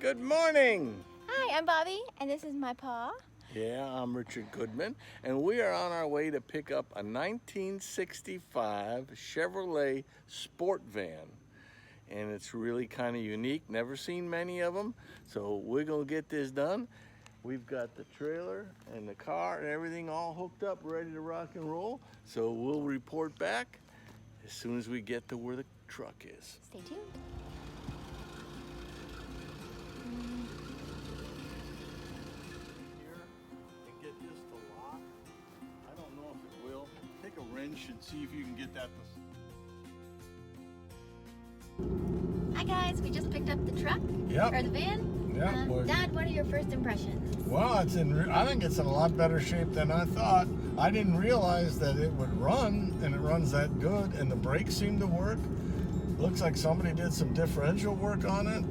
Good morning. Hi, I'm Bobby, and this is my pa. Yeah, I'm Richard Goodman, and we are on our way to pick up a 1965 Chevrolet Sport Van. And it's really kind of unique, never seen many of them, so we're gonna get this done. We've got the trailer and the car and everything all hooked up, ready to rock and roll. So we'll report back as soon as we get to where the truck is. Stay tuned. Take a wrench and see if you can get that to... Hi guys, we just picked up the truck, or the van. Yeah. Dad, what are your first impressions? Well, I think it's in a lot better shape than I thought. I didn't realize that it would run, and it runs that good, and the brakes seem to work. Looks like somebody did some differential work on it.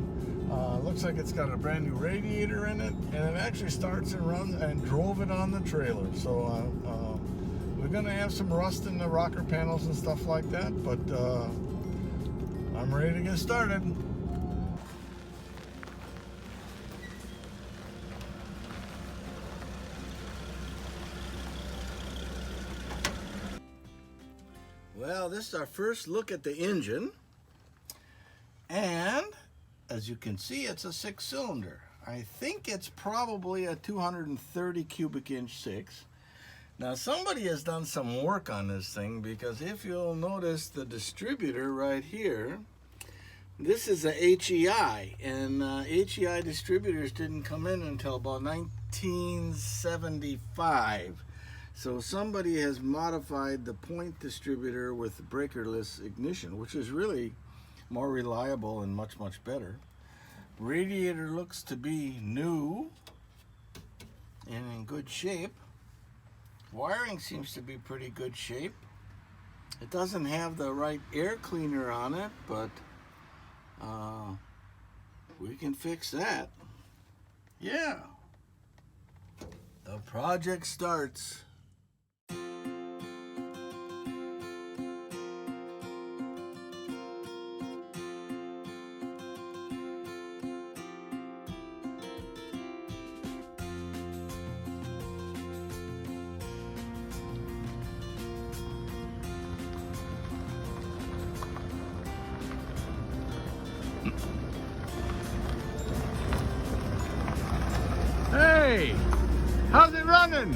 Looks like it's got a brand new radiator in it, and it actually starts and runs, and drove it on the trailer. So we're gonna have some rust in the rocker panels and stuff like that, but I'm ready to get started. Well, this is our first look at the engine, and as you can see, it's a 6-cylinder. I think it's probably a 230 cubic inch 6. Now somebody has done some work on this thing, because if you'll notice the distributor right here, this is a HEI, and HEI distributors didn't come in until about 1975. So somebody has modified the point distributor with breakerless ignition, which is really more reliable and much, much better. Radiator looks to be new and in good shape. Wiring seems to be pretty good shape. It doesn't have the right air cleaner on it, but we can fix that. Yeah. The project starts. Hey, how's it running?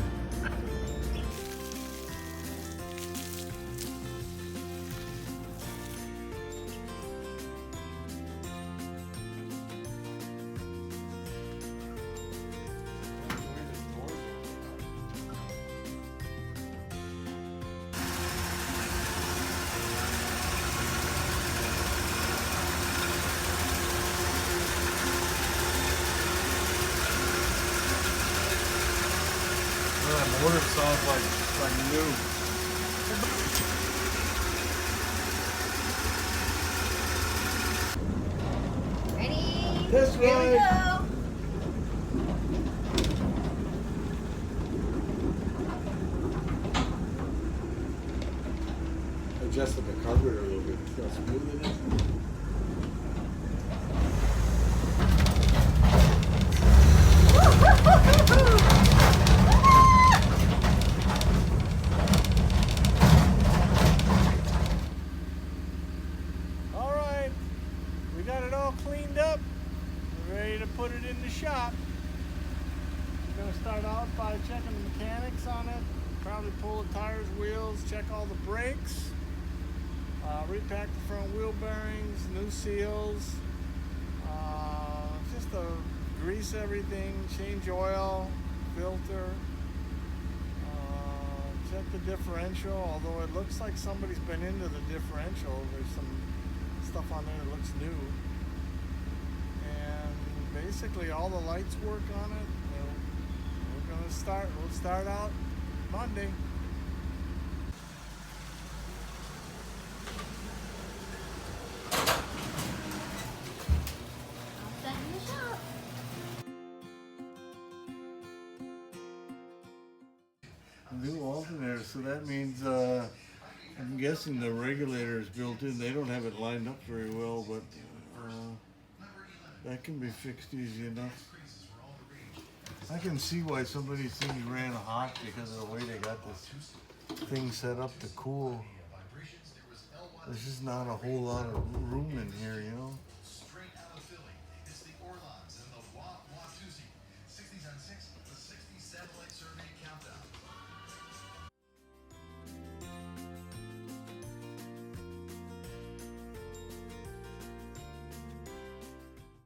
That motor sounds like new. Ready? This Here we way. go. Adjusted the carburetor a little bit. See how smooth it is? All right, we got it all cleaned up. We're ready to put it in the shop. We're gonna start out by checking the mechanics on it. Probably pull the tires, wheels, check all the brakes. Repack the front wheel bearings, new seals. Just to grease everything, change oil, filter. Check the differential, although it looks like somebody's been into the differential. There's some stuff on there that looks new. And basically all the lights work on it. We'll start out Monday. All set in the shop. New alternator, so that means I'm guessing the regulator is built in. They don't have it lined up very well, but That can be fixed easy enough. I can see why some of these things ran hot because of the way they got this thing set up to cool. There's just not a whole lot of room in here, you know.